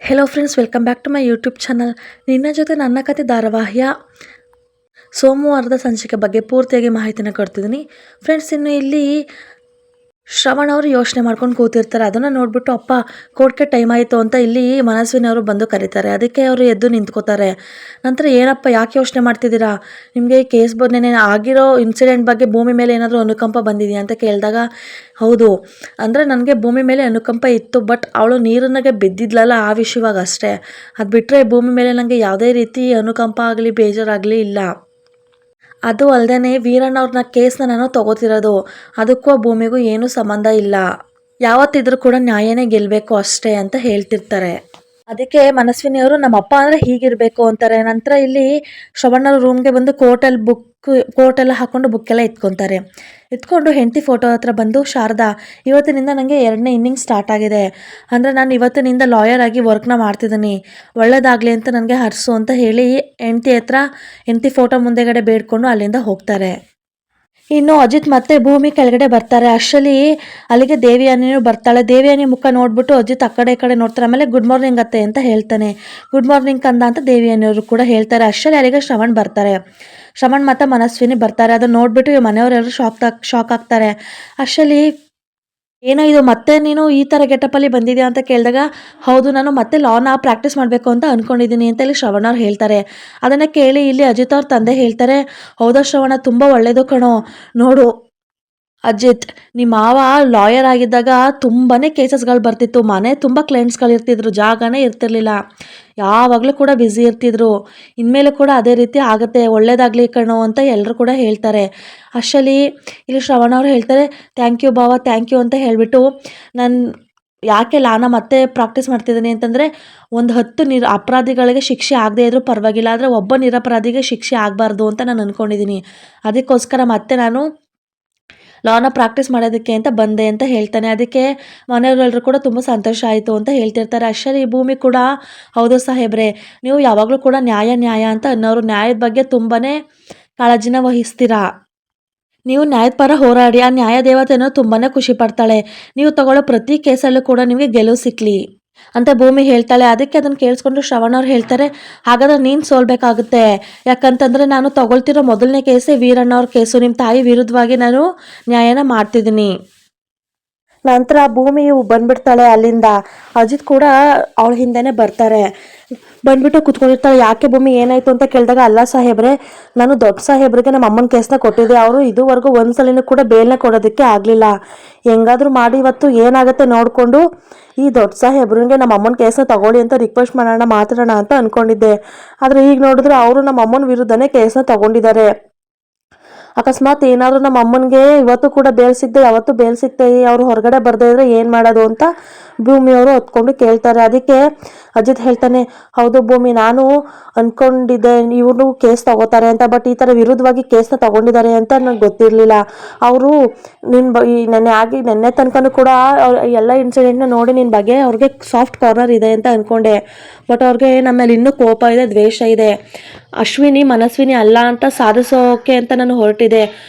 Hello friends, welcome back to my YouTube channel. ನಿನ್ನ ಜೊತೆ ನನ್ನ ಕತೆ ಧಾರಾವಾಹಿಯ ಸೋಮವಾರದ ಸಂಚಿಕೆ ಬಗ್ಗೆ ಪೂರ್ತಿಯಾಗಿ ಮಾಹಿತಿನ ಕೊಡ್ತಿದ್ದೀನಿ. ಫ್ರೆಂಡ್ಸ್, ಇನ್ನು ಇಲ್ಲಿ ಶ್ರವಣ್ ಅವರು ಯೋಚನೆ ಮಾಡ್ಕೊಂಡು ಕೂತಿರ್ತಾರೆ. ಅದನ್ನು ನೋಡಿಬಿಟ್ಟು ಅಪ್ಪ ಕೋರ್ಟ್ಗೆ ಟೈಮ್ ಆಯಿತು ಅಂತ ಇಲ್ಲಿ ಮನಸ್ವಿನಿ ಅವರು ಬಂದು ಕರೀತಾರೆ. ಅದಕ್ಕೆ ಅವರು ಎದ್ದು ನಿಂತ್ಕೋತಾರೆ. ನಂತರ ಏನಪ್ಪ, ಯಾಕೆ ಯೋಚನೆ ಮಾಡ್ತಿದ್ದೀರಾ? ನಿಮಗೆ ಈ ಕೇಸ್ ಬಗ್ಗೆ ಆಗಿರೋ ಇನ್ಸಿಡೆಂಟ್ ಬಗ್ಗೆ ಭೂಮಿ ಮೇಲೆ ಏನಾದರೂ ಅನುಕಂಪ ಬಂದಿದೆಯಾ ಅಂತ ಕೇಳಿದಾಗ, ಹೌದು, ಅಂದರೆ ನನಗೆ ಭೂಮಿ ಮೇಲೆ ಅನುಕಂಪ ಇತ್ತು, ಬಟ್ ಅವಳು ನೀರಿನಾಗೆ ಬಿದ್ದಿದ್ಲಲ್ಲ ಆ ವಿಷಯವಾಗ ಅಷ್ಟೇ. ಅದು ಬಿಟ್ಟರೆ ಭೂಮಿ ಮೇಲೆ ನನಗೆ ಯಾವುದೇ ರೀತಿ ಅನುಕಂಪ ಆಗಲಿ ಬೇಜಾರಾಗಲಿ ಇಲ್ಲ. ಅದು ಅಲ್ಲದೆ ವೀರಣ್ಣ ಅವ್ರನ್ನ ಕೇಸ್ನ ನಾನು ತಗೋತಿರೋದು, ಅದಕ್ಕೂ ಆ ಭೂಮಿಗೂ ಏನೂ ಸಂಬಂಧ ಇಲ್ಲ. ಯಾವತ್ತಿದ್ರೂ ಕೂಡ ನ್ಯಾಯನೇ ಗೆಲ್ಲಬೇಕು ಅಷ್ಟೇ ಅಂತ ಹೇಳ್ತಿರ್ತಾರೆ. ಅದಕ್ಕೆ ಮನಸ್ವಿನಿ ಅವರು ನಮ್ಮ ಅಪ್ಪ ಅಂದರೆ ಹೀಗಿರಬೇಕು ಅಂತಾರೆ. ನಂತರ ಇಲ್ಲಿ ಶ್ರವಣ್ಣವ್ರ ರೂಮ್ಗೆ ಬಂದು ಕೋಟೆಲ್ಲ ಹಾಕ್ಕೊಂಡು ಬುಕ್ಕೆಲ್ಲ ಎತ್ಕೊಂಡು ಹೆಂಡತಿ ಫೋಟೋ ಹತ್ರ ಬಂದು, ಶಾರದಾ, ಇವತ್ತಿನಿಂದ ನನಗೆ 2ನೇ ಇನ್ನಿಂಗ್ ಸ್ಟಾರ್ಟ್ ಆಗಿದೆ. ಅಂದರೆ ನಾನು ಇವತ್ತಿನಿಂದ ಲಾಯರ್ ಆಗಿ ವರ್ಕ್ನ ಮಾಡ್ತಿದ್ದೀನಿ, ಒಳ್ಳೇದಾಗಲಿ ಅಂತ ನನಗೆ ಹರಿಸು ಅಂತ ಹೇಳಿ ಹೆಂಡತಿ ಫೋಟೋ ಮುಂದೆಗಡೆ ಬೇಡ್ಕೊಂಡು ಅಲ್ಲಿಂದ ಹೋಗ್ತಾರೆ. ಇನ್ನು ಅಜಿತ್ ಮತ್ತೆ ಭೂಮಿ ಕೆಳಗಡೆ ಬರ್ತಾರೆ. ಅಷ್ಟರಲ್ಲಿ ಅಲ್ಲಿಗೆ ದೇವಿಯಾನಿನೂ ಬರ್ತಾಳೆ. ದೇವಿಯಾನಿ ಮುಖ ನೋಡ್ಬಿಟ್ಟು ಅಜಿತ್ ಆ ಕಡೆ ಈ ಕಡೆ ನೋಡ್ತಾರೆ. ಆಮೇಲೆ ಗುಡ್ ಮಾರ್ನಿಂಗ್ ಅತ್ತೆ ಅಂತ ಹೇಳ್ತಾನೆ. ಗುಡ್ ಮಾರ್ನಿಂಗ್ ಕಂದ ಅಂತ ದೇವಿಯಾನಿಯವರು ಕೂಡ ಹೇಳ್ತಾರೆ. ಅಷ್ಟರಲ್ಲಿ ಅಲ್ಲಿಗೆ ಶ್ರವಣ್ ಮತ್ತು ಮನಸ್ವಿನಿ ಬರ್ತಾರೆ. ಅದನ್ನ ನೋಡ್ಬಿಟ್ಟು ಮನೆಯವರೆಲ್ಲರೂ ಶಾಕ್ ಆಗ್ತಾರೆ. ಅಷ್ಟರಲ್ಲಿ, ಏನೋ ಇದು ಮತ್ತೆ ನೀನು ಈ ಥರ ಗೆಟಪಲ್ಲಿ ಬಂದಿದ್ಯಾ ಅಂತ ಕೇಳಿದಾಗ, ಹೌದು, ನಾನು ಮತ್ತೆ ಲಾನ ಪ್ರಾಕ್ಟೀಸ್ ಮಾಡಬೇಕು ಅಂತ ಅಂದ್ಕೊಂಡಿದ್ದೀನಿ ಅಂತ ಇಲ್ಲಿ ಶ್ರವಣ್ ಅವ್ರು ಹೇಳ್ತಾರೆ. ಅದನ್ನು ಕೇಳಿ ಇಲ್ಲಿ ಅಜಿತ್ ಅವ್ರ ತಂದೆ ಹೇಳ್ತಾರೆ, ಹೌದಾ ಶ್ರವಣ, ತುಂಬ ಒಳ್ಳೇದು ಕಣೋ. ನೋಡು ಅಜಿತ್, ನಿಮ್ಮ ಮಾವ ಲಾಯರ್ ಆಗಿದ್ದಾಗ ತುಂಬಾ ಕೇಸಸ್ಗಳು ಬರ್ತಿತ್ತು, ಮನೆ ತುಂಬ ಕ್ಲೈಂಟ್ಸ್ಗಳು ಇರ್ತಿದ್ರು, ಜಾಗನೇ ಇರ್ತಿರ್ಲಿಲ್ಲ, ಯಾವಾಗಲೂ ಕೂಡ ಬ್ಯುಸಿ ಇರ್ತಿದ್ರು. ಇನ್ಮೇಲೆ ಕೂಡ ಅದೇ ರೀತಿ ಆಗುತ್ತೆ, ಒಳ್ಳೇದಾಗಲಿ ಕಣೋ ಅಂತ ಎಲ್ಲರೂ ಕೂಡ ಹೇಳ್ತಾರೆ. ಅಷ್ಟರಲ್ಲಿ ಇಲ್ಲಿ ಶ್ರವಣ ಅವ್ರು ಹೇಳ್ತಾರೆ, ಥ್ಯಾಂಕ್ ಯು ಬಾವ, ಥ್ಯಾಂಕ್ ಯು ಅಂತ ಹೇಳಿಬಿಟ್ಟು, ನಾನು ಯಾಕೆ ಲಾನ ಮತ್ತೆ ಪ್ರಾಕ್ಟೀಸ್ ಮಾಡ್ತಿದ್ದೀನಿ ಅಂತಂದರೆ, ಒಂದು 10 ಅಪರಾಧಿಗಳಿಗೆ ಶಿಕ್ಷೆ ಆಗದೇ ಇದ್ರೂ ಪರವಾಗಿಲ್ಲ, ಆದರೆ ಒಬ್ಬ ನಿರಪರಾಧಿಗೆ ಶಿಕ್ಷೆ ಆಗಬಾರ್ದು ಅಂತ ನಾನು ಅಂದ್ಕೊಂಡಿದ್ದೀನಿ. ಅದಕ್ಕೋಸ್ಕರ ಮತ್ತೆ ನಾನು ಲಾನ ಪ್ರಾಕ್ಟೀಸ್ ಮಾಡೋದಕ್ಕೆ ಅಂತ ಬಂದೆ ಅಂತ ಹೇಳ್ತಾನೆ. ಅದಕ್ಕೆ ಮನೆಯವರೆಲ್ಲರೂ ಕೂಡ ತುಂಬ ಸಂತೋಷ ಆಯಿತು ಅಂತ ಹೇಳ್ತಿರ್ತಾರೆ. ಅಷ್ಟರಲ್ಲಿ ಈ ಭೂಮಿ ಕೂಡ, ಹೌದು ಸಾಹೇಬ್ರೆ, ನೀವು ಯಾವಾಗಲೂ ಕೂಡ ನ್ಯಾಯ ಅಂತ ಅನ್ನೋರು, ನ್ಯಾಯದ ಬಗ್ಗೆ ತುಂಬಾ ಕಾಳಜಿನ ವಹಿಸ್ತೀರಾ. ನೀವು ನ್ಯಾಯದ ಪರ ಹೋರಾಡಿ, ಆ ನ್ಯಾಯ ದೇವತೆನೂ ತುಂಬಾ ಖುಷಿ ಪಡ್ತಾಳೆ. ನೀವು ತಗೊಳ್ಳೋ ಪ್ರತಿ ಕೇಸಲ್ಲೂ ಕೂಡ ನಿಮಗೆ ಗೆಲುವು ಸಿಕ್ಕಲಿ ಅಂತ ಭೂಮಿ ಹೇಳ್ತಾಳೆ. ಅದಕ್ಕೆ ಅದನ್ನು ಕೇಳಿಸ್ಕೊಂಡು ಶ್ರವಣ್ ಅವ್ರು ಹೇಳ್ತಾರೆ, ಹಾಗಾದ್ರೆ ನೀನು ಸೋಲ್ಬೇಕಾಗುತ್ತೆ, ಯಾಕಂತಂದರೆ ನಾನು ತಗೊಳ್ತಿರೋ ಮೊದಲನೇ ಕೇಸೇ ವೀರಣ್ಣ ಅವ್ರ ಕೇಸು, ನಿಮ್ಮ ತಾಯಿ ವಿರುದ್ಧವಾಗಿ ನಾನು ನ್ಯಾಯನ ಮಾಡ್ತಿದ್ದೀನಿ. ನಂತರ ಭೂಮಿಯು ಬಂದ್ಬಿಡ್ತಾಳೆ ಅಲ್ಲಿಂದ. ಅಜಿತ್ ಕೂಡ ಅವಳ ಹಿಂದೆನೇ ಬರ್ತಾರೆ. ಬಂದ್ಬಿಟ್ಟು ಕುತ್ಕೊಂಡಿರ್ತಾಳೆ. ಯಾಕೆ ಭೂಮಿ, ಏನಾಯಿತು ಅಂತ ಕೇಳಿದಾಗ, ಅಲ್ಲ ಸಾಹೇಬ್ರೆ, ನಾನು ದೊಡ್ಡ ಸಾಹೇಬ್ರಿಗೆ ನಮ್ಮ ಅಮ್ಮನ ಕೇಸನ್ನ ಕೊಟ್ಟಿದ್ದೆ, ಅವರು ಇದುವರೆಗೂ ಒಂದ್ಸಲಿನೂ ಕೂಡ ಬೇಲ್ನ ಕೊಡೋದಕ್ಕೆ ಆಗಲಿಲ್ಲ. ಹೆಂಗಾದ್ರೂ ಮಾಡಿ ಇವತ್ತು ಏನಾಗುತ್ತೆ ನೋಡಿಕೊಂಡು ಈ ದೊಡ್ಡ ಸಾಹೇಬ್ರಿಗೆ ನಮ್ಮ ಅಮ್ಮನ ಕೇಸನ್ನ ತಗೊಳ್ಳಿ ಅಂತ ರಿಕ್ವೆಸ್ಟ್ ಮಾತಾಡೋಣ ಅಂತ ಅಂದ್ಕೊಂಡಿದ್ದೆ. ಆದರೆ ಈಗ ನೋಡಿದ್ರೆ ಅವರು ನಮ್ಮ ಅಮ್ಮನ ವಿರುದ್ಧನೇ ಕೇಸನ್ನ ತಗೊಂಡಿದ್ದಾರೆ. ಅಕಸ್ಮಾತ್ ಏನಾದರೂ ನಮ್ಮ ಅಮ್ಮನಿಗೆ ಇವತ್ತು ಕೂಡ ಬೇಲ್ ಸಿಗದೆ ಯಾವತ್ತು ಬೇಲ್ ಸಿಗ್ತೇ ಅವ್ರು ಹೊರಗಡೆ ಬರದೇ ಇದ್ರೆ ಏನು ಮಾಡೋದು ಅಂತ ಭೂಮಿಯವರು ಹೊತ್ಕೊಂಡು ಕೇಳ್ತಾರೆ. ಅದಕ್ಕೆ ಅಜಿತ್ ಹೇಳ್ತಾನೆ, ಹೌದು ಭೂಮಿ, ನಾನು ಅಂದ್ಕೊಂಡಿದ್ದೆ ಇವರು ಕೇಸ್ ತಗೋತಾರೆ ಅಂತ, ಬಟ್ ಈ ಥರ ವಿರುದ್ಧವಾಗಿ ಕೇಸ್ನ ತಗೊಂಡಿದ್ದಾರೆ ಅಂತ ನನಗೆ ಗೊತ್ತಿರಲಿಲ್ಲ. ಅವರು ನೆನ್ನೆ ತನಕನೂ ಕೂಡ ಎಲ್ಲ ಇನ್ಸಿಡೆಂಟ್ನ ನೋಡಿ ನಿನ್ನ ಬಗ್ಗೆ ಅವ್ರಿಗೆ ಸಾಫ್ಟ್ ಕಾರ್ನರ್ ಇದೆ ಅಂತ ಅಂದ್ಕೊಂಡೆ, ಬಟ್ ಅವ್ರಿಗೆ ನಮ್ಮ ಮೇಲೆ ಇನ್ನೂ ಕೋಪ ಇದೆ, ದ್ವೇಷ ಇದೆ. ಅಶ್ವಿನಿ ಮನಸ್ವಿನಿ ಅಲ್ಲ ಅಂತ ಸಾಧಿಸೋಕೆ ಅಂತ ನಾನು ಹೊರಟಿದೆ.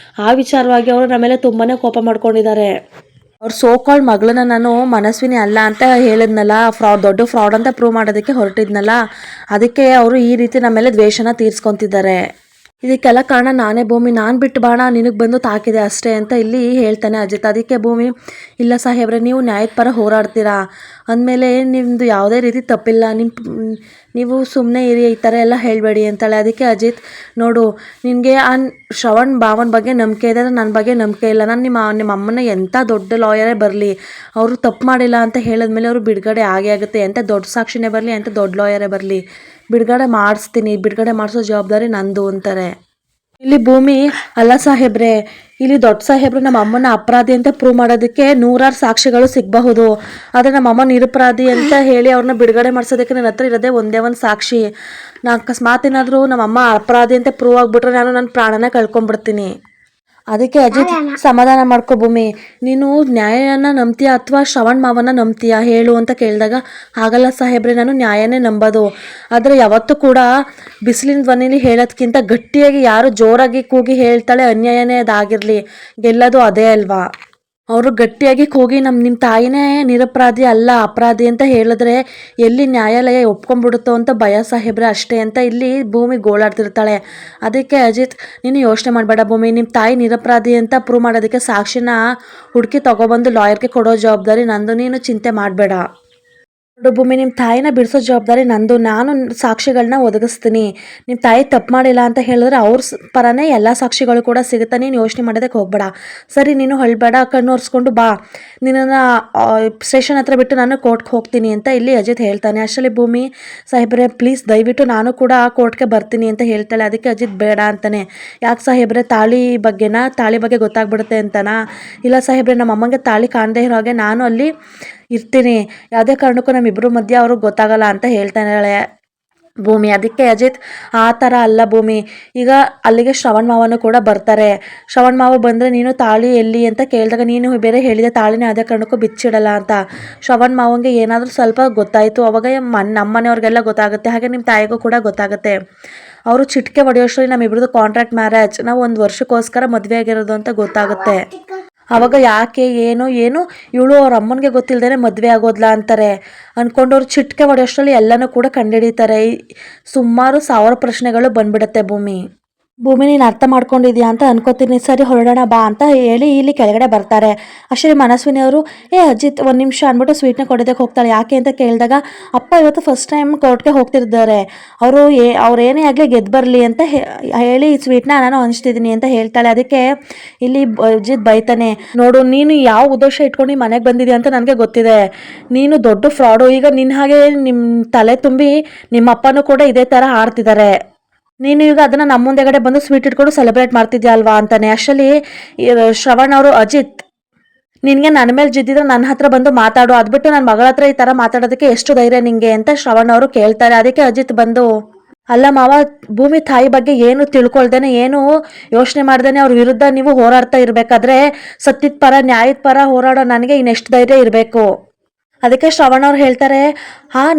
ಆ ವಿಚಾರವಾಗಿ ಅವರು ನಮ್ಮ ಮೇಲೆ ತುಂಬಾ ಕೋಪ ಮಾಡ್ಕೊಂಡಿದ್ದಾರೆ. ಅವ್ರ ಸೋಕಾಲ್ಡ್ ಮಗಳನ್ನ ನಾನು ಮನಸ್ವಿನಿ ಅಲ್ಲ ಅಂತ ಹೇಳಿದ್ನಲ್ಲ, ದೊಡ್ಡ ಫ್ರಾಡ್ ಅಂತ ಪ್ರೂವ್ ಮಾಡೋದಕ್ಕೆ ಹೊರಟಿದ್ನಲ್ಲ, ಅದಕ್ಕೆ ಅವರು ಈ ರೀತಿ ನಮ್ಮ ಮೇಲೆ ದ್ವೇಷನ ತೀರ್ಸ್ಕೊತಿದ್ದಾರೆ. ಇದಕ್ಕೆಲ್ಲ ಕಾರಣ ನಾನೇ ಭೂಮಿ, ನಾನು ಬಿಟ್ಟು ಬಾಣ ನಿನಗೆ ಬಂದು ತಾಕಿದೆ ಅಷ್ಟೇ ಅಂತ ಇಲ್ಲಿ ಹೇಳ್ತಾನೆ ಅಜಿತ್. ಅದಕ್ಕೆ ಭೂಮಿ, ಇಲ್ಲ ಸಾಹೇಬ್ರೆ, ನೀವು ನ್ಯಾಯದ ಪರ ಹೋರಾಡ್ತೀರಾ ಅಂದಮೇಲೆ ನಿಮ್ಮದು ಯಾವುದೇ ರೀತಿ ತಪ್ಪಿಲ್ಲ, ನೀವು ಸುಮ್ಮನೆ ಇರಿ, ಈ ಥರ ಎಲ್ಲ ಹೇಳಬೇಡಿ ಅಂತಾಳೆ. ಅದಕ್ಕೆ ಅಜಿತ್, ನೋಡು, ನಿನಗೆ ಆ ಶ್ರವಣ್ ಭಾವನ ಬಗ್ಗೆ ನಂಬಿಕೆ ಇದೆ, ನನ್ನ ಬಗ್ಗೆ ನಂಬಿಕೆ ಇಲ್ಲ. ನಾನು ನಿಮ್ಮ ಅಮ್ಮನ ಎಂಥ ದೊಡ್ಡ ಲಾಯರೇ ಬರಲಿ, ಅವರು ತಪ್ಪು ಮಾಡಿಲ್ಲ ಅಂತ ಹೇಳಿದ್ಮೇಲೆ ಅವರು ಬಿಡುಗಡೆ ಆಗೇ ಆಗುತ್ತೆ. ಎಂಥ ದೊಡ್ಡ ಸಾಕ್ಷಿನೇ ಬರಲಿ, ಎಂಥ ದೊಡ್ಡ ಲಾಯರೇ ಬರಲಿ, ಬಿಡುಗಡೆ ಮಾಡಿಸ್ತೀನಿ, ಬಿಡುಗಡೆ ಮಾಡಿಸೋ ಜವಾಬ್ದಾರಿ ನಂದು ಅಂತಾರೆ. ಇಲ್ಲಿ ಭೂಮಿ, ಅಲ್ಲ ಸಾಹೇಬ್ರೆ, ಇಲ್ಲಿ ದೊಡ್ಡ ಸಾಹೇಬ್ರು ನಮ್ಮ ಅಮ್ಮನ ಅಪರಾಧಿ ಅಂತ ಪ್ರೂವ್ ಮಾಡೋದಕ್ಕೆ 100 ಸಾಕ್ಷಿಗಳು ಸಿಗಬಹುದು, ಆದರೆ ನಮ್ಮ ಅಮ್ಮ ನಿರಪರಾಧಿ ಅಂತ ಹೇಳಿ ಅವ್ರನ್ನ ಬಿಡುಗಡೆ ಮಾಡಿಸೋದಕ್ಕೆ ನನ್ನ ಹತ್ರ ಇರೋದೇ ಒಂದೇ ಒಂದು ಸಾಕ್ಷಿ. ನಾನು ಅಕಸ್ಮಾತ್ ಏನಾದರೂ ನಮ್ಮ ಅಮ್ಮ ಅಪರಾಧಿ ಅಂತ ಪ್ರೂವ್ ಆಗಿಬಿಟ್ರೆ ನಾನು ನನ್ನ ಪ್ರಾಣನ ಕಳ್ಕೊಂಡ್ಬಿಡ್ತೀನಿ. ಅದಕ್ಕೆ ಅಜಿತ್, ಸಮಾಧಾನ ಮಾಡ್ಕೊ ಭೂಮಿ, ನೀನು ನ್ಯಾಯನ ನಂಬ್ತೀಯಾ ಅಥವಾ ಶ್ರವಣ್ ಮಾವನ ನಂಬ್ತೀಯಾ ಹೇಳು ಅಂತ ಕೇಳಿದಾಗ, ಹಾಗಲ್ಲ ಸಾಹೇಬ್ರೆ, ನಾನು ನ್ಯಾಯನೇ ನಂಬೋದು, ಆದರೆ ಯಾವತ್ತೂ ಕೂಡ ಬಿಸಿಲಿನ ಧ್ವನಿಲಿ ಹೇಳೋದಕ್ಕಿಂತ ಗಟ್ಟಿಯಾಗಿ ಯಾರು ಜೋರಾಗಿ ಕೂಗಿ ಹೇಳ್ತಾಳೆ ಅನ್ಯಾಯನೇ ಅದಾಗಿರಲಿ, ಗೆಲ್ಲೋದು ಅದೇ ಅಲ್ವಾ. ಅವರು ಗಟ್ಟಿಯಾಗಿ ಕೂಗಿ ನಿಮ್ಮ ತಾಯಿನೇ ನಿರಪರಾಧಿ ಅಲ್ಲ ಅಪರಾಧಿ ಅಂತ ಹೇಳಿದ್ರೆ ಎಲ್ಲಿ ನ್ಯಾಯಾಲಯ ಒಪ್ಕೊಂಡ್ಬಿಡುತ್ತೋ ಅಂತ ಭಯ ಸಾಹೇಬ್ರೆ ಅಷ್ಟೇ ಅಂತ ಇಲ್ಲಿ ಭೂಮಿ ಗೋಳಾಡ್ತಿರ್ತಾಳೆ. ಅದಕ್ಕೆ ಅಜಿತ್, ನೀನು ಯೋಚನೆ ಮಾಡಬೇಡ ಭೂಮಿ, ನಿಮ್ಮ ತಾಯಿ ನಿರಪರಾಧಿ ಅಂತ ಪ್ರೂವ್ ಮಾಡೋದಕ್ಕೆ ಸಾಕ್ಷಿನ ಹುಡುಕಿ ತಗೊಬಂದು ಲಾಯರ್ಗೆ ಕೊಡೋ ಜವಾಬ್ದಾರಿ ನಂದು, ನೀನು ಚಿಂತೆ ಮಾಡಬೇಡ. ನೋಡು ಭೂಮಿ, ನಿಮ್ಮ ತಾಯಿನ ಬಿಡಿಸೋ ಜವಾಬ್ದಾರಿ ನಂದು. ನಾನು ಸಾಕ್ಷಿಗಳನ್ನ ಒದಗಿಸ್ತೀನಿ. ನಿಮ್ಮ ತಾಯಿ ತಪ್ಪು ಮಾಡಿಲ್ಲ ಅಂತ ಹೇಳಿದ್ರೆ ಅವ್ರ ಪರನೇ ಎಲ್ಲ ಸಾಕ್ಷಿಗಳು ಕೂಡ ಸಿಗುತ್ತೆ. ನೀನು ಯೋಚನೆ ಮಾಡೋದಕ್ಕೆ ಹೋಗಬೇಡ. ಸರಿ, ನೀನು ಹೊಳಬೇಡ, ಕಣ್ಣು ಒರೆಸ್ಕೊಂಡು ಬಾ, ನಿನ್ನನ್ನು ಸ್ಟೇಷನ್ ಹತ್ರ ಬಿಟ್ಟು ನಾನು ಕೋರ್ಟ್ಗೆ ಹೋಗ್ತೀನಿ ಅಂತ ಇಲ್ಲಿ ಅಜಿತ್ ಹೇಳ್ತಾನೆ. ಅಷ್ಟರಲ್ಲಿ ಭೂಮಿ, ಸಾಹೇಬ್ರೆ ಪ್ಲೀಸ್ ದಯವಿಟ್ಟು ನಾನು ಕೂಡ ಕೋರ್ಟ್ಗೆ ಬರ್ತೀನಿ ಅಂತ ಹೇಳ್ತಾಳೆ. ಅದಕ್ಕೆ ಅಜಿತ್ ಬೇಡ ಅಂತಾನೆ. ಯಾಕೆ ಸಾಹೇಬ್ರೆ, ತಾಳಿ ಬಗ್ಗೆ ಗೊತ್ತಾಗ್ಬಿಡುತ್ತೆ ಅಂತನಾ? ಇಲ್ಲ ಸಾಹೇಬ್ರೆ, ನಮ್ಮ ಅಮ್ಮಂಗೆ ತಾಳಿ ಕಾಣದೇ ಇರೋ ಹಾಗೆ ನಾನು ಅಲ್ಲಿ ಇರ್ತೀನಿ, ಯಾವುದೇ ಕಾರಣಕ್ಕೂ ನಮ್ಮಿಬ್ಬರ ಮಧ್ಯೆ ಅವ್ರಿಗೆ ಗೊತ್ತಾಗಲ್ಲ ಅಂತ ಹೇಳ್ತಾಳೆ ಭೂಮಿ. ಅದಕ್ಕೆ ಅಜಿತ್, ಆ ಥರ ಅಲ್ಲ ಭೂಮಿ, ಈಗ ಅಲ್ಲಿಗೆ ಶ್ರವಣ್ ಮಾವನು ಕೂಡ ಬರ್ತಾರೆ. ಶ್ರವಣ್ ಮಾವ ಬಂದರೆ ನೀನು ತಾಳಿ ಎಲ್ಲಿ ಅಂತ ಕೇಳಿದಾಗ ನೀನು ಬೇರೆ ಹೇಳಿದೆ ತಾಳಿನ ಯಾವುದೇ ಕಾರಣಕ್ಕೂ ಬಿಚ್ಚಿಡಲ್ಲ ಅಂತ. ಶ್ರವಣ್ ಮಾವಂಗೆ ಏನಾದರೂ ಸ್ವಲ್ಪ ಗೊತ್ತಾಯಿತು, ಅವಾಗ ನಮ್ಮನೆಯವ್ರಿಗೆಲ್ಲ ಗೊತ್ತಾಗುತ್ತೆ, ಹಾಗೆ ನಿಮ್ಮ ತಾಯಿಗೂ ಕೂಡ ಗೊತ್ತಾಗುತ್ತೆ. ಅವರು ಚಿಟಿಕೆ ಹೊಡೆಯೋಷ್ಟರಲ್ಲಿ ನಮ್ಮಿಬ್ರದ್ದು ಕಾಂಟ್ರಾಕ್ಟ್ ಮ್ಯಾರೇಜ್, ನಾವು 1 ವರ್ಷಕ್ಕೋಸ್ಕರ ಮದುವೆ ಆಗಿರೋದು ಅಂತ ಗೊತ್ತಾಗುತ್ತೆ. ಆವಾಗ ಯಾಕೆ ಏನು ಇವಳು ಅವ್ರ ಅಮ್ಮನಿಗೆ ಗೊತ್ತಿಲ್ಲದೇ ಮದುವೆ ಆಗೋದ್ಲಾ ಅಂತಾರೆ ಅಂದ್ಕೊಂಡವ್ರು ಚಿಟಿಕೆ ಹೊಡೆಯೋಷ್ಟರಲ್ಲಿ ಎಲ್ಲನೂ ಕೂಡ ಕಂಡುಹಿಡಿತಾರೆ. ಸುಮಾರು 1000 ಪ್ರಶ್ನೆಗಳು ಬಂದ್ಬಿಡುತ್ತೆ ಭೂಮಿ. ನೀನು ಅರ್ಥ ಮಾಡ್ಕೊಂಡಿದ್ಯಾ ಅಂತ ಅನ್ಕೋತೀನಿ. ಸರಿ ಹೊರಡೋಣ ಬಾ ಅಂತ ಹೇಳಿ ಇಲ್ಲಿ ಕೆಳಗಡೆ ಬರ್ತಾರೆ. ಅಷ್ಟೇ ಮನಸ್ವಿನಿ ಅವರು, ಅಜಿತ್ 1 ನಿಮಿಷ ಅಂದ್ಬಿಟ್ಟು ಸ್ವೀಟ್ನ ಕೊಡೋದಕ್ಕೆ ಹೋಗ್ತಾಳೆ. ಯಾಕೆ ಅಂತ ಕೇಳಿದಾಗ, ಅಪ್ಪ ಇವತ್ತು ಫಸ್ಟ್ ಟೈಮ್ ಕೋರ್ಟ್ಗೆ ಹೋಗ್ತಿದ್ದಾರೆ, ಅವ್ರೇನೇ ಆಗಲಿ ಗೆದ್ದು ಬರಲಿ ಅಂತ ಹೇಳಿ ಸ್ವೀಟ್ನ ನಾನು ಹಂಚ್ತಿದ್ದೀನಿ ಅಂತ ಹೇಳ್ತಾಳೆ. ಅದಕ್ಕೆ ಇಲ್ಲಿ ಅಜಿತ್ ಬೈತಾನೆ, ನೋಡು ನೀನು ಯಾವ ಉದ್ದೇಶ ಇಟ್ಕೊಂಡು ಮನೆಗೆ ಬಂದಿದ್ಯಾ ಅಂತ ನನಗೆ ಗೊತ್ತಿದೆ, ನೀನು ದೊಡ್ಡ ಫ್ರಾಡು. ಈಗ ನಿನ್ನ ಹಾಗೆ ನಿಮ್ಮ ತಲೆ ತುಂಬಿ ನಿಮ್ಮ ಅಪ್ಪನೂ ಕೂಡ ಇದೇ ಥರ ಆಡ್ತಿದ್ದಾರೆ, ನೀನು ಈಗ ಅದನ್ನು ನಮ್ಮ ಮುಂದೆಗಡೆ ಬಂದು ಸ್ವೀಟ್ ಇಟ್ಕೊಂಡು ಸೆಲೆಬ್ರೇಟ್ ಮಾಡ್ತಿದ್ಯಾ ಅಲ್ವಾ ಅಂತಾನೆ. ಆ್ಯಕ್ಚುಲಿ ಶ್ರವಣ್ ಅವರು, ಅಜಿತ್ ನಿನಗೆ ನನ್ನ ಮೇಲೆ ಜಿದ್ದಿದ್ರೆ ನನ್ನ ಹತ್ರ ಬಂದು ಮಾತಾಡು, ಅದ್ಬಿಟ್ಟು ನನ್ನ ಮಗಳ ಹತ್ರ ಈ ಥರ ಮಾತಾಡೋದಕ್ಕೆ ಎಷ್ಟು ಧೈರ್ಯ ನಿಂಗೆ ಅಂತ ಶ್ರವಣ್ ಅವರು ಕೇಳ್ತಾರೆ. ಅದಕ್ಕೆ ಅಜಿತ್ ಬಂದು, ಅಲ್ಲ ಮಾವ, ಭೂಮಿ ತಾಯಿ ಬಗ್ಗೆ ಏನು ತಿಳ್ಕೊಳ್ದೇನೆ ಏನು ಯೋಚನೆ ಮಾಡ್ದೇನೆ ಅವ್ರ ವಿರುದ್ಧ ನೀವು ಹೋರಾಡ್ತಾ ಇರಬೇಕಾದ್ರೆ ಸತ್ಯದ ಪರ ನ್ಯಾಯದ ಪರ ಹೋರಾಡೋ ನನಗೆ ಇನ್ನೆಷ್ಟು ಧೈರ್ಯ ಇರಬೇಕು. ಅದಕ್ಕೆ ಶ್ರವಣ್ ಅವ್ರು ಹೇಳ್ತಾರೆ,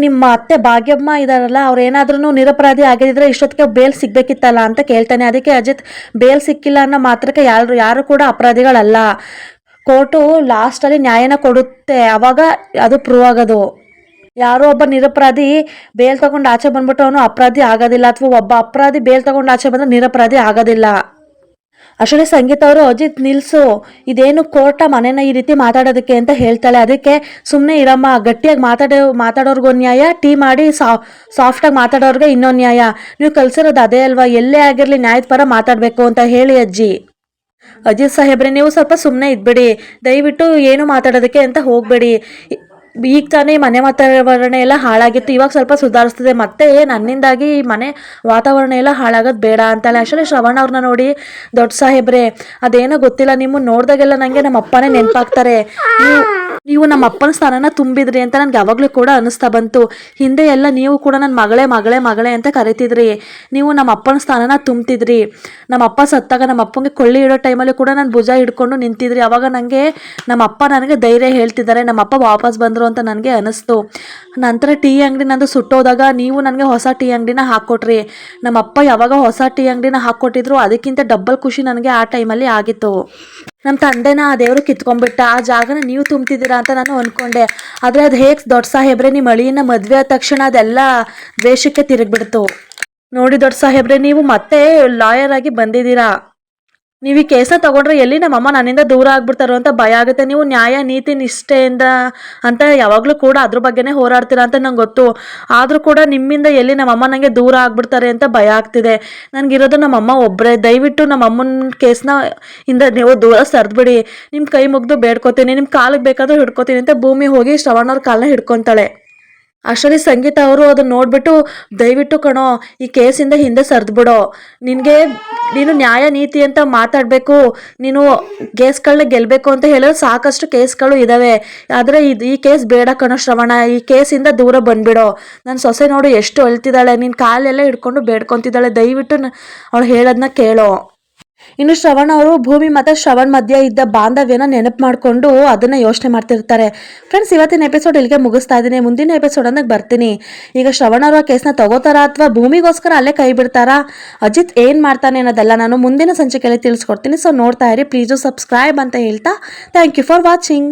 ನಿಮ್ಮ ಅತ್ತೆ ಭಾಗ್ಯಮ್ಮ ಇದಾರಲ್ಲ, ಅವ್ರು ಏನಾದ್ರೂ ನಿರಪರಾಧಿ ಆಗಿದ್ರೆ ಇಷ್ಟೊತ್ತಿಗೆ ಬೇಲ್ ಸಿಗ್ಬೇಕಿತ್ತಲ್ಲ ಅಂತ ಕೇಳ್ತಾನೆ. ಅದಕ್ಕೆ ಅಜಿತ್, ಬೇಲ್ ಸಿಕ್ಕಿಲ್ಲ ಅನ್ನೋ ಮಾತ್ರಕ್ಕೆ ಯಾರು ಕೂಡ ಅಪರಾಧಿಗಳಲ್ಲ, ಕೋರ್ಟು ಲಾಸ್ಟಲ್ಲಿ ನ್ಯಾಯನ ಕೊಡುತ್ತೆ, ಅವಾಗ ಅದು ಪ್ರೂವ್ ಆಗೋದು. ಯಾರೋ ಒಬ್ಬ ನಿರಪರಾಧಿ ಬೇಲ್ ತಗೊಂಡು ಆಚೆ ಬಂದ್ಬಿಟ್ಟು ಅವನು ಅಪರಾಧಿ ಆಗೋದಿಲ್ಲ, ಅಥವಾ ಒಬ್ಬ ಅಪರಾಧಿ ಬೇಲ್ ತಗೊಂಡು ಆಚೆ ಬಂದ್ರೆ ನಿರಪರಾಧಿ ಆಗೋದಿಲ್ಲ. ಅಷ್ಟೇ ಸಂಗೀತ ಅವರು, ಅಜಿತ್ ನಿಲ್ಸು, ಇದೇನು ಕೋರ್ಟ ಮನೇನ ಈ ರೀತಿ ಮಾತಾಡೋದಕ್ಕೆ ಅಂತ ಹೇಳ್ತಾಳೆ. ಅದಕ್ಕೆ ಸುಮ್ಮನೆ ಇರಮ್ಮ, ಗಟ್ಟಿಯಾಗಿ ಮಾತಾಡೋರ್ಗೊಂದು ನ್ಯಾಯ, ಟೀ ಮಾಡಿ ಸಾಫ್ಟಾಗಿ ಮಾತಾಡೋರ್ಗೆ ಇನ್ನೊಂದು ನ್ಯಾಯ, ನೀವು ಕಲ್ಸಿರೋದು ಅದೇ ಅಲ್ವಾ, ಎಲ್ಲೇ ಆಗಿರಲಿ ನ್ಯಾಯದ ಪರ ಮಾತಾಡಬೇಕು ಅಂತ ಹೇಳಿ ಅಜ್ಜಿ. ಅಜಿತ್ ಸಾಹೇಬ್ರೆ, ನೀವು ಸ್ವಲ್ಪ ಸುಮ್ಮನೆ ಇದ್ಬಿಡಿ, ದಯವಿಟ್ಟು ಏನು ಮಾತಾಡೋದಕ್ಕೆ ಅಂತ ಹೋಗಬೇಡಿ. ಈಗ ತಾನೇ ಮನೆ ವಾತಾವರಣ ಎಲ್ಲ ಹಾಳಾಗಿತ್ತು, ಇವಾಗ ಸ್ವಲ್ಪ ಸುಧಾರಿಸ್ತದೆ, ಮತ್ತೆ ನನ್ನಿಂದಾಗಿ ಈ ಮನೆ ವಾತಾವರಣ ಎಲ್ಲ ಹಾಳಾಗೋದು ಬೇಡ ಅಂತಾಳೆ. ಅಷ್ಟೇ ಶ್ರವಣ್ ಅವ್ರನ್ನ ನೋಡಿ, ದೊಡ್ಡ ಸಾಹೇಬ್ರೆ ಅದೇನೋ ಗೊತ್ತಿಲ್ಲ, ನಿಮ್ಮನ್ನು ನೋಡಿದಾಗೆಲ್ಲ ನನಗೆ ನಮ್ಮ ಅಪ್ಪನೇ ನೆನಪಾಗ್ತಾರೆ, ನೀವು ನಮ್ಮ ಅಪ್ಪನ ಸ್ಥಾನನ ತುಂಬಿದ್ರಿ ಅಂತ ನನಗೆ ಯಾವಾಗಲೂ ಕೂಡ ಅನಿಸ್ತಾ ಬಂತು. ಹಿಂದೆ ಎಲ್ಲ ನೀವು ಕೂಡ ನನ್ನ ಮಗಳೇ ಅಂತ ಕರಿತಿದ್ರಿ, ನೀವು ನಮ್ಮ ಅಪ್ಪನ ಸ್ಥಾನನ ತುಂಬ್ತಿದ್ರಿ. ನಮ್ಮ ಅಪ್ಪ ಸತ್ತಾಗ ನಮ್ಮ ಅಪ್ಪಂಗೆ ಕೊಳ್ಳಿ ಇಡೋ ಟೈಮಲ್ಲಿ ಕೂಡ ನಾನು ಭುಜ ಹಿಡ್ಕೊಂಡು ನಿಂತಿದ್ರಿ. ಅವಾಗ ನಮ್ಮ ಅಪ್ಪ ನನಗೆ ಧೈರ್ಯ ಹೇಳ್ತಿದ್ದಾರೆ, ನಮ್ಮ ಅಪ್ಪ ವಾಪಸ್ ಬಂದರು ಅಂತ ನನಗೆ ಅನಿಸ್ತು. ನಂತರ ಟೀ ಅಂಗಡಿ ನಂದು ಸುಟ್ಟೋದಾಗ ನೀವು ನನಗೆ ಹೊಸ ಟೀ ಅಂಗಡಿನ ಹಾಕ್ಕೊಟ್ರಿ. ನಮ್ಮ ಅಪ್ಪ ಯಾವಾಗ ಹೊಸ ಟೀ ಅಂಗಡಿನ ಹಾಕ್ಕೊಟ್ಟಿದ್ರು ಅದಕ್ಕಿಂತ ಡಬ್ಬಲ್ ಖುಷಿ ನನಗೆ ಆ ಟೈಮಲ್ಲಿ ಆಗಿತ್ತು. ನಮ್ಮ ತಂದೆನ ಆ ದೇವರು ಕಿತ್ಕೊಂಡ್ಬಿಟ್ಟ, ಆ ಜಾಗನ ನೀವು ತುಂಬ್ತಿದ್ದೀರಾ ಅಂತ ನಾನು ಅಂದ್ಕೊಂಡೆ. ಆದರೆ ಅದು ಹೇಗೆ ದೊಡ್ಡ ಸಾಹೇಬ್ರೆ, ನಿಮ್ಮ ಅಳಿಯನ್ನ ಮದುವೆ ಆದ ತಕ್ಷಣ ಅದೆಲ್ಲ ದ್ವೇಷಕ್ಕೆ ತಿರುಗಿಬಿಡ್ತು. ನೋಡಿ ದೊಡ್ಡ ಸಾಹೇಬ್ರೆ, ನೀವು ಮತ್ತೆ ಲಾಯರ್ ಆಗಿ ಬಂದಿದ್ದೀರಾ, ನೀವು ಈ ಕೇಸನ್ನ ತಗೊಂಡ್ರೆ ಎಲ್ಲಿ ನಮ್ಮಮ್ಮ ನನ್ನಿಂದ ದೂರ ಆಗ್ಬಿಡ್ತಾರೋ ಅಂತ ಭಯ ಆಗುತ್ತೆ. ನೀವು ನ್ಯಾಯ ನೀತಿ ನಿಷ್ಠೆಯಿಂದ ಅಂತ ಯಾವಾಗಲೂ ಕೂಡ ಅದ್ರ ಬಗ್ಗೆನೇ ಹೋರಾಡ್ತೀರಾ ಅಂತ ನಂಗೆ ಗೊತ್ತು. ಆದರೂ ಕೂಡ ನಿಮ್ಮಿಂದ ಎಲ್ಲಿ ನಮ್ಮಮ್ಮ ನನಗೆ ದೂರ ಆಗ್ಬಿಡ್ತಾರೆ ಅಂತ ಭಯ ಆಗ್ತಿದೆ. ನನಗಿರೋದು ನಮ್ಮಮ್ಮ ಒಬ್ಬರೇ, ದಯವಿಟ್ಟು ನಮ್ಮಮ್ಮನ ಕೇಸ್ನ ನೀವು ದೂರ ಸರಿದ್ಬಿಡಿ, ನಿಮ್ಮ ಕೈ ಮುಗಿದು ಬೇಡ್ಕೋತೀನಿ, ನಿಮ್ಮ ಕಾಲಿಗೆ ಬೇಕಾದರೂ ಹಿಡ್ಕೋತೀನಿ ಅಂತ ಭೂಮಿ ಹೋಗಿ ಶ್ರವಣ್ ಅವ್ರ ಕಾಲನ್ನ ಹಿಡ್ಕೊತಾಳೆ. ಅಷ್ಟರಲ್ಲಿ ಸಂಗೀತ ಅವರು ಅದನ್ನ ನೋಡ್ಬಿಟ್ಟು, ದಯವಿಟ್ಟು ಕಣೋ ಈ ಕೇಸಿಂದ ಹಿಂದೆ ಸರಿದ್ಬಿಡೋ, ನೀನು ನ್ಯಾಯ ನೀತಿ ಅಂತ ಮಾತಾಡಬೇಕು, ನೀನು ಕೇಸ್ಗಳನ್ನ ಗೆಲ್ಲಬೇಕು ಅಂತ ಹೇಳಿದ್ರೆ ಸಾಕಷ್ಟು ಕೇಸ್ಗಳು ಇದ್ದಾವೆ, ಆದರೆ ಈ ಕೇಸ್ ಬೇಡ ಕಣೋ ಶ್ರವಣ, ಈ ಕೇಸಿಂದ ದೂರ ಬಂದ್ಬಿಡೋ. ನನ್ನ ಸೊಸೆ ನೋಡು ಎಷ್ಟು ಅಳ್ತಿದ್ದಾಳೆ, ನಿನ್ನ ಕಾಲೆಲ್ಲ ಹಿಡ್ಕೊಂಡು ಬೇಡ್ಕೊತಿದ್ದಾಳೆ, ದಯವಿಟ್ಟು ಅವಳು ಹೇಳೋದನ್ನ ಕೇಳೋ. ಇನ್ನು ಶ್ರವಣ್ ಅವರು ಭೂಮಿ ಮತ್ತು ಶ್ರವಣ್ ಮಧ್ಯೆ ಇದ್ದ ಬಾಂಧವ್ಯನ ನೆನಪು ಮಾಡಿಕೊಂಡು ಅದನ್ನು ಯೋಚನೆ ಮಾಡ್ತಿರ್ತಾರೆ. ಫ್ರೆಂಡ್ಸ್, ಇವತ್ತಿನ ಎಪಿಸೋಡ್ ಇಲ್ಲಿಗೆ ಮುಗಿಸ್ತಾ ಇದ್ದೀನಿ. ಮುಂದಿನ ಎಪಿಸೋಡ್ ಅನ್ನಕ್ಕೆ ಬರ್ತೀನಿ. ಈಗ ಶ್ರವಣ್ ಅವರ ಕೇಸ್ನ ತಗೋತಾರಾ ಅಥವಾ ಭೂಮಿಗೋಸ್ಕರ ಅಲ್ಲೇ ಕೈ ಬಿಡ್ತಾರಾ, ಅಜಿತ್ ಏನು ಮಾಡ್ತಾನೆ ಅನ್ನೋದೆಲ್ಲ ನಾನು ಮುಂದಿನ ಸಂಚಿಕೆಯಲ್ಲಿ ತಿಳಿಸ್ಕೊಡ್ತೀನಿ. ಸೊ ನೋಡ್ತಾ ಇರಿ, ಪ್ಲೀಸು ಸಬ್ಸ್ಕ್ರೈಬ್ ಅಂತ ಹೇಳ್ತಾ ಥ್ಯಾಂಕ್ ಯು ಫಾರ್ ವಾಚಿಂಗ್.